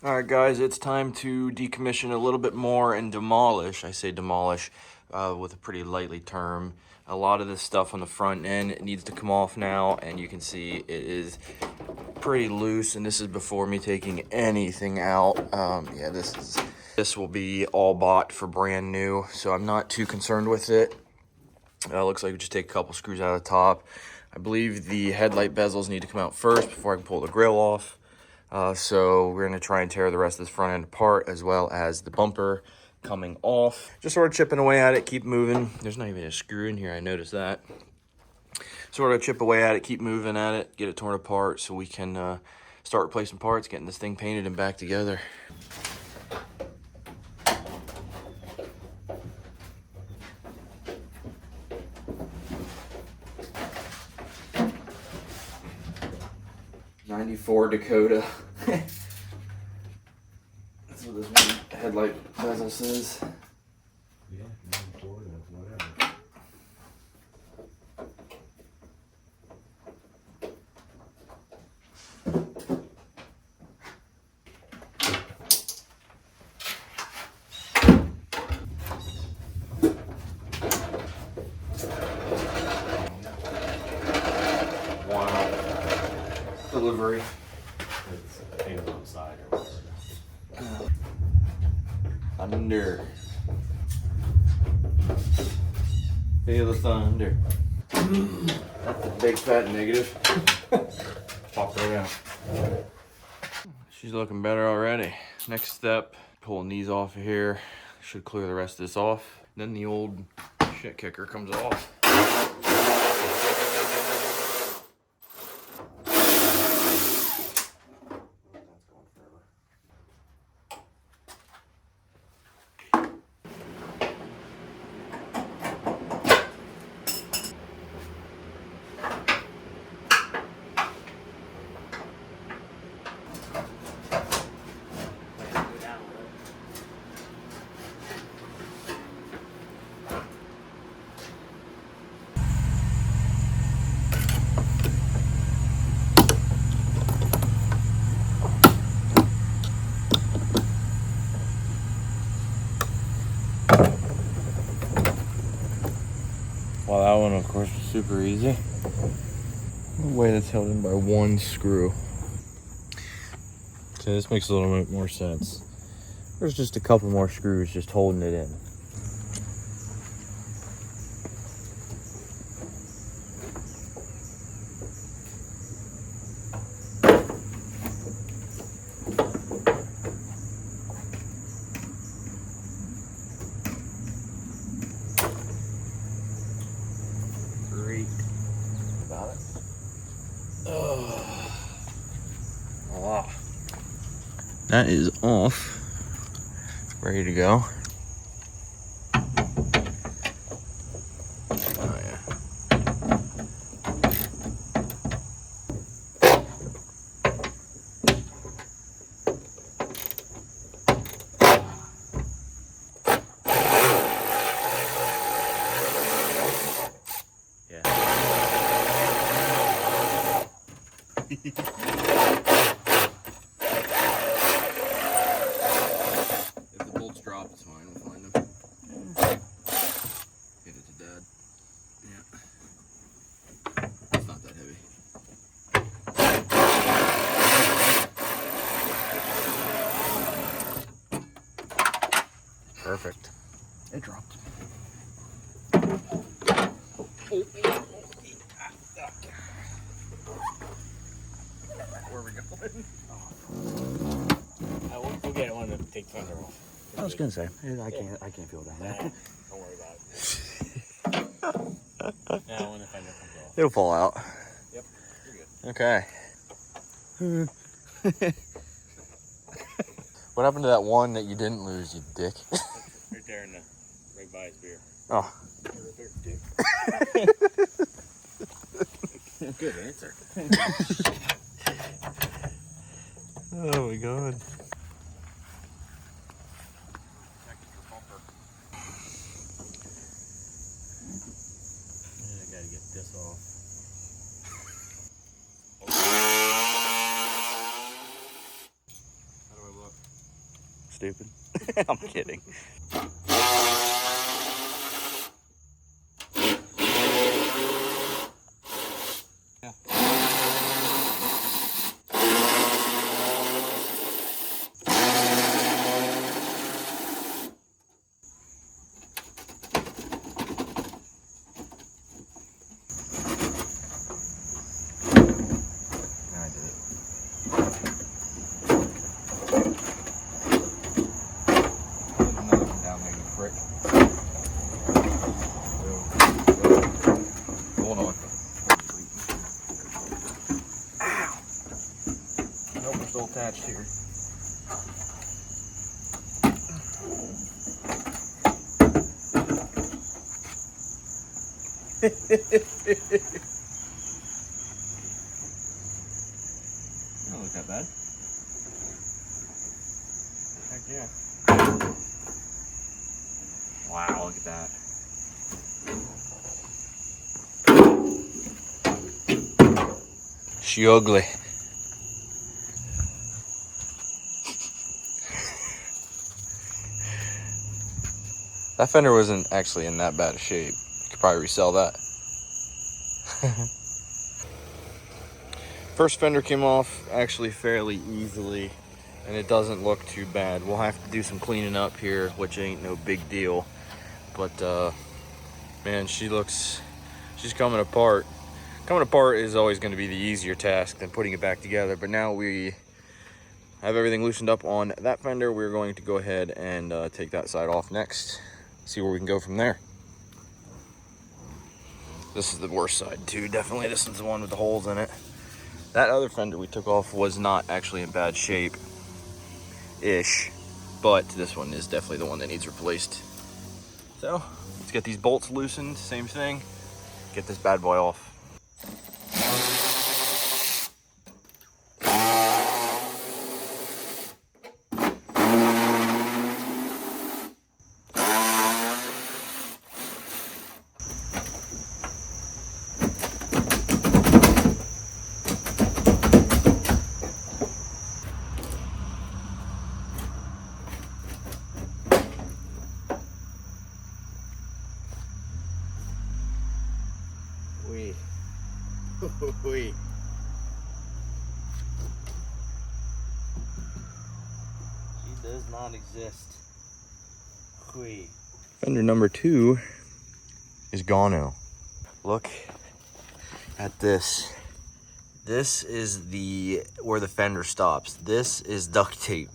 All right, guys, it's time to decommission a little bit more and demolish. I say demolish with a pretty lightly term. A lot of this stuff on the front end, it needs to come off now, and you can see it is pretty loose, and this is before me taking anything out. Yeah, this will be all bought for brand new, so I'm not too concerned with it. Looks like we just take a couple screws out of the top. I believe the headlight bezels need to come out first before I can pull the grill off. So we're gonna try and tear the rest of this front end apart, as well as the bumper coming off. Just sort of chipping away at it, keep moving. There's not even a screw in here, I noticed that. Sort of chip away at it, keep moving at it, get it torn apart so we can start replacing parts, getting this thing painted and back together. '94 Dakota. That's what this one headlight bezel says. Yeah, 94, whatever. Wow. Delivery. It's painted on the side or whatever. Thunder. Feel the thunder. That's a big fat negative. Pop right out. She's looking better already. Next step, pulling these off of here. Should clear the rest of this off. Then the old shit kicker comes off. Well, that one, of course, was super easy. The way that's held in by one screw. Okay, this makes a little bit more sense. There's just a couple more screws just holding it in. Great. Got it. Voila. That is off. Ready to go. Oh yeah. If the bolts drop, it's fine. We'll find them. Get it to Dad. Yeah. It's not that heavy. Perfect. It dropped. Where are we going? We'll get one to take thunder off. I was gonna say, I can't feel down there. Don't worry about it. Now when the thunder comes off. It'll fall out. Yep, you're Okay. good. What happened to that one that you didn't lose, you dick? Right there in the right by his beer. Oh. Good answer. Oh my god. I gotta get this off. How do I look? stupid. I'm kidding. I did it. Another one down there, you prick. Hold on. Ow! I hope we're still attached here. Don't look that bad. Heck yeah. Wow, look at that. She ugly. That fender wasn't actually in that bad a shape. You could probably resell that. First fender came off actually fairly easily, and it doesn't look too bad. We'll have to do some cleaning up here, which ain't no big deal. But man, she's coming apart. Coming apart is always going to be the easier task than putting it back together. But now we have everything loosened up on that fender. We're going to go ahead and take that side off next. See where we can go from there. This is the worst side too, definitely. This is the one with the holes in it. That other fender we took off was not actually in bad shape-ish, but this one is definitely the one that needs replaced. So, let's get these bolts loosened, same thing. Get this bad boy off. Wee. She does not exist. Wee. Fender number 2 is gone now. Look at this. This is where the fender stops. This is duct tape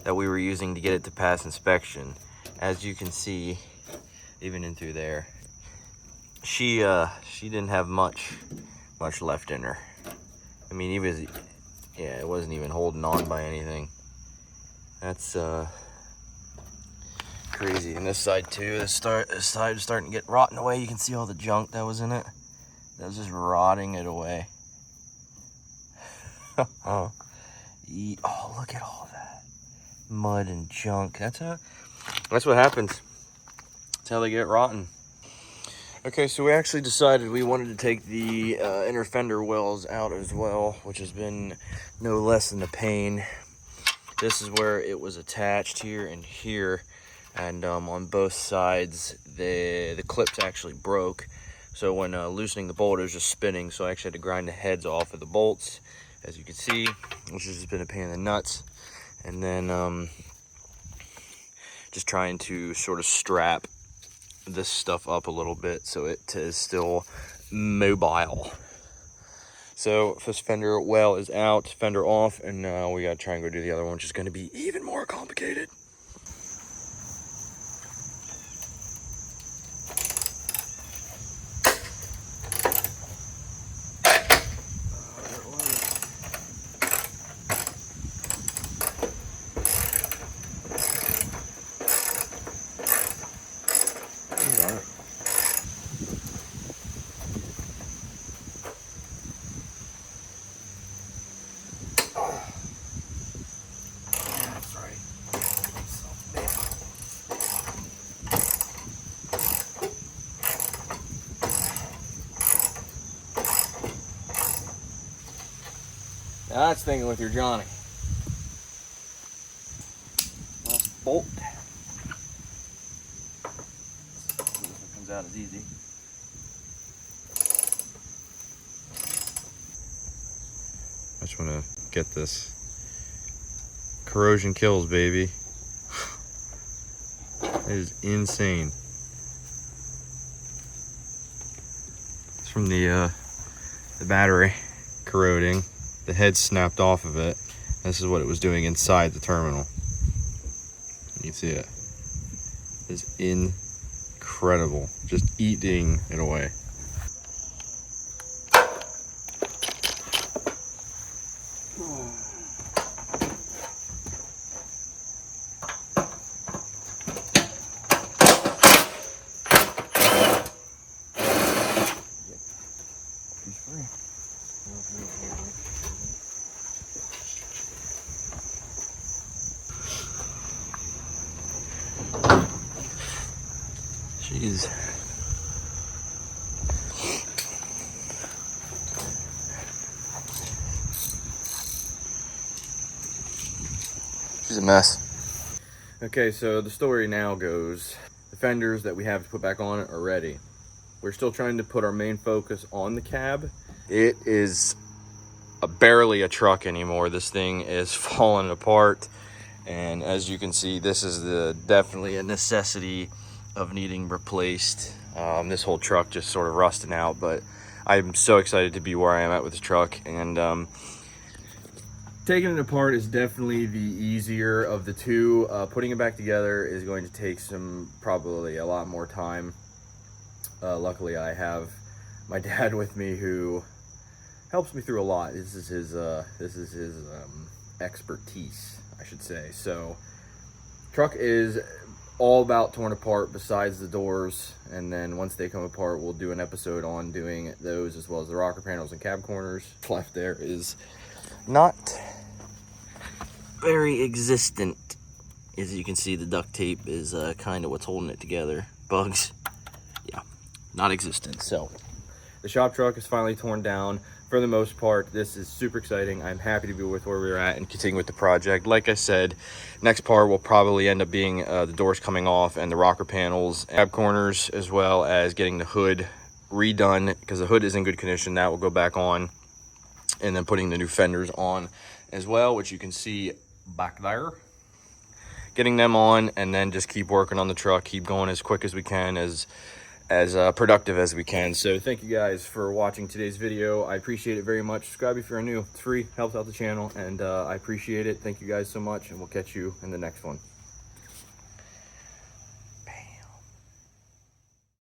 that we were using to get it to pass inspection. As you can see, even in through there, she didn't have much left in her. I mean, it wasn't even holding on by anything. That's crazy. And this side too, this side is starting to get rotten away. You can see all the junk that was in it. That was just rotting it away. Oh, look at all that mud and junk. That's what happens. That's how they get rotten. Okay, so we actually decided we wanted to take the inner fender wells out as well, which has been no less than a pain. This is where it was attached, here and here, and on both sides the clips actually broke. So when loosening the bolt, it was just spinning, so I actually had to grind the heads off of the bolts, as you can see, which has just been a pain in the nuts. And then just trying to sort of strap this stuff up a little bit so it is still mobile. So this fender well is out, fender off, and now we gotta try and go do the other one, which is going to be even more complicated. Now that's thinking with your Johnny. Last bolt. This one comes out as easy. I just want to get this. Corrosion kills, baby. It is insane. It's from the battery corroding. The head snapped off of it. This is what it was doing inside the terminal. You can see it. It's incredible. Just eating it away. Jeez. She's a mess. Okay, so the story now goes, the fenders that we have to put back on are ready. We're still trying to put our main focus on the cab. It is barely a truck anymore. This thing is falling apart. And as you can see, this is definitely a necessity of needing replaced. This whole truck just sort of rusting out, but I'm so excited to be where I am at with this truck. And taking it apart is definitely the easier of the two. Putting it back together is going to take probably a lot more time. Luckily, I have my dad with me who helps me through a lot. This is his expertise, I should say. So, truck is all about torn apart besides the doors, and then once they come apart, we'll do an episode on doing those as well as the rocker panels and cab corners. Left there is not very existent. As you can see, the duct tape is kind of what's holding it together. Bugs, yeah, not existent. So the shop truck is finally torn down. For the most part, this is super exciting. I'm happy to be with where we're at and continue with the project. Like I said, next part will probably end up being the doors coming off and the rocker panels, cab corners, as well as getting the hood redone because the hood is in good condition. That will go back on, and then putting the new fenders on as well, which you can see back there. Getting them on, and then just keep working on the truck, keep going as quick as we can, as productive as we can. So thank you guys for watching today's video. I appreciate it very much. Subscribe if you're new. It's free, helps out the channel, and I appreciate it. Thank you guys so much, and we'll catch you in the next one.